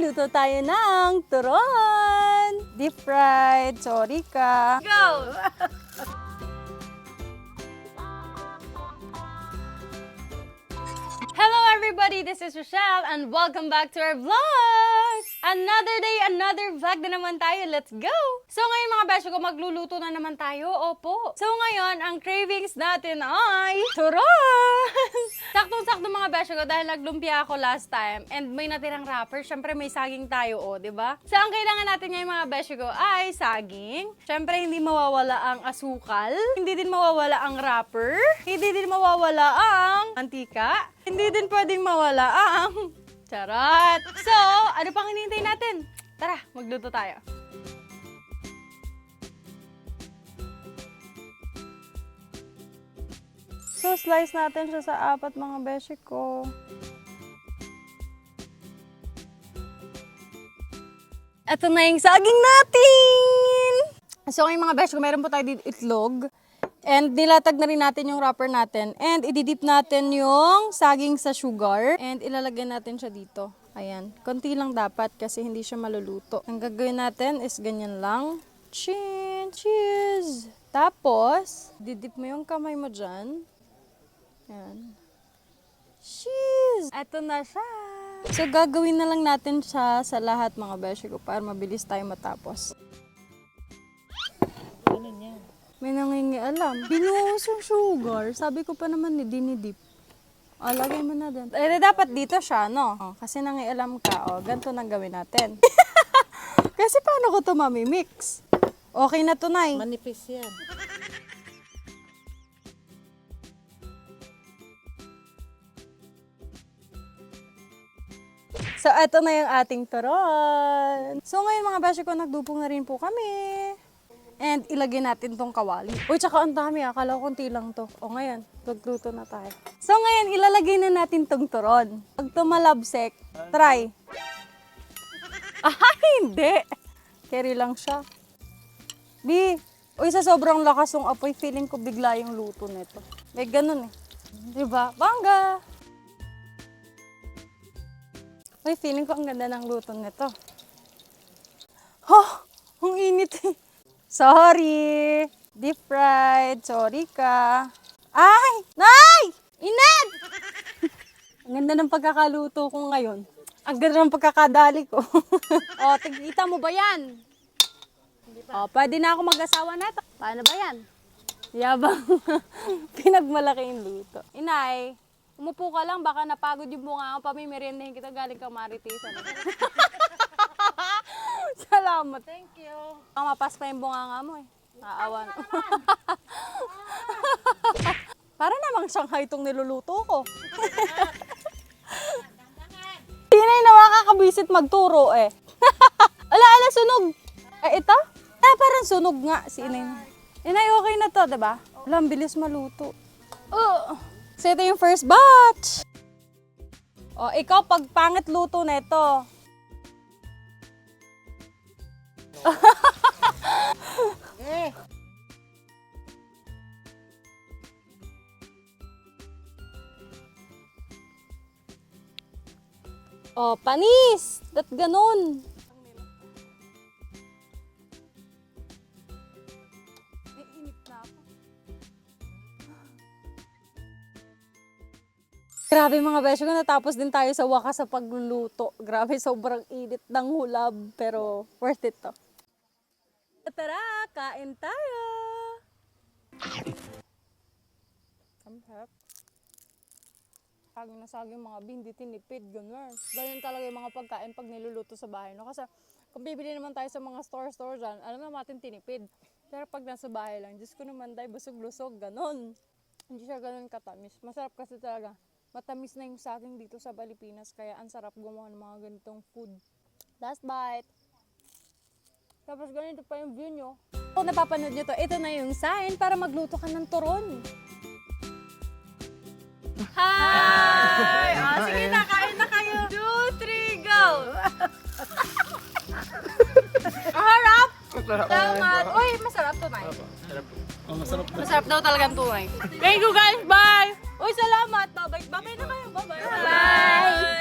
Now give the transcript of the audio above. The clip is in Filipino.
Magluluto tayo ng turon! Deep fried, sorry ka. Go! Hello everybody, this is Rochelle and welcome back to our vlog! Another day, another vlog na naman tayo. Let's go! So ngayon mga besyo ko, magluluto na naman tayo. Opo. So ngayon, ang cravings natin ay turon! Saktong-sakto mga besyo ko dahil naglumpia ako last time and may natirang wrapper. Syempre may saging tayo, oh, di ba? So ang kailangan natin ngayon mga besyo ko ay saging. Syempre hindi mawawala ang asukal. Hindi din mawawala ang wrapper. Hindi din mawawala ang mantika. Hindi din pwedeng mawala ang charot. So, ano pang hinihintay natin? Tara, magluto tayo. So, slice natin siya sa apat mga beshi ko. Ito na yung saging natin! So, ngayon mga beshi ko, meron po tayo dito itlog. And nilatag na rin natin yung wrapper natin. And ididip natin yung saging sa sugar. And ilalagay natin siya dito. Ayan. Konti lang dapat kasi hindi siya maluluto. Ang gagawin natin is ganyan lang. Chin, cheese! Tapos, didip mo yung kamay mo dyan. Ayan. Cheese! Eto na siya! So, gagawin na lang natin siya sa lahat mga beshi ko para mabilis tayo matapos. May nangingialam. Binuhos yung sugar. Sabi ko pa naman, dinidip. O, lagay mo na din. Eh, dapat dito siya, no? O, kasi nangialam ka. O, ganito nang gawin natin. Kasi paano ko ito mamimix? Okay na to, Nay. Manipis yan. So, eto na yung ating turon. So, ngayon mga beshi ko, nagdupong na rin po kami. And ilagay natin tong kawali. Uy, tsaka ang dami. Akala ko konti lang to. O ngayon, magluto na tayo. So ngayon, ilalagay na natin tong turon. Pag tumalabsek, try. Hindi. Carry lang siya. Uy, sa sobrang lakas ng apoy, feeling ko bigla yung luto nito. May ganun eh. Diba? Bangga! Uy, feeling ko ang ganda ng luto nito. Ang init eh. Sorry! Deep fried. Sorry ka. Ay! Nay! Init! Ang ganda ng pagkakaluto ko ngayon. Ang ganda ng pagkakadali ko. O, tigita mo ba yan? O, pwede na ako mag-asawa na ito. Paano ba yan? Yabang. Pinagmalaki yung luto. Inay, umupo ka lang. Baka napagod yung bunga ko. Pamimeriendahin kita galing kang Marites. Salamat. Thank you. Mapas pa yung bunganga mo eh. Naawan. Para namang Shanghai itong niluluto ko. Tinay na makakabisit magturo eh. Ala, sunog. Ito? Parang sunog nga si Inay. Inay, okay na to, diba? Wala, ang bilis maluto. So, ito yung first batch. O, ikaw, pag pangit luto na ito, oh, panis! Dat ganun. Naiinip na ako. Grabe mga beshi ko, natapos din tayo sa wakas sa pagluluto. Grabe, sobrang init ng hulab, pero worth it to. Tara, kain tayo! Ang harap. Saging na saging mga bindi, tinipid, gano'n. Ganyan talaga yung mga pagkain pag niluluto sa bahay. No? Kasi kung bibili naman tayo sa mga store dyan, alam naman natin tinipid. Pero pag nasa bahay lang, Diyos ko naman dahil busog-lusog, gano'n. Hindi siya gano'n katamis. Masarap kasi talaga. Matamis na yung saging dito sa Pilipinas, kaya ang sarap gumawa ng mga ganitong food. Last bite. Tapos ganito pa yung view nyo. Kung napapanood nyo to, ito na yung sign para magluto ka ng turon. Hi! Sige na, kain na kayo. 2, 3, go! Harap! Salamat! Uy, masarap to, Nay. Masarap daw talagang tunay. Thank you guys, bye! Uy, salamat! Bye-bye na kayo, bye-bye! Bye!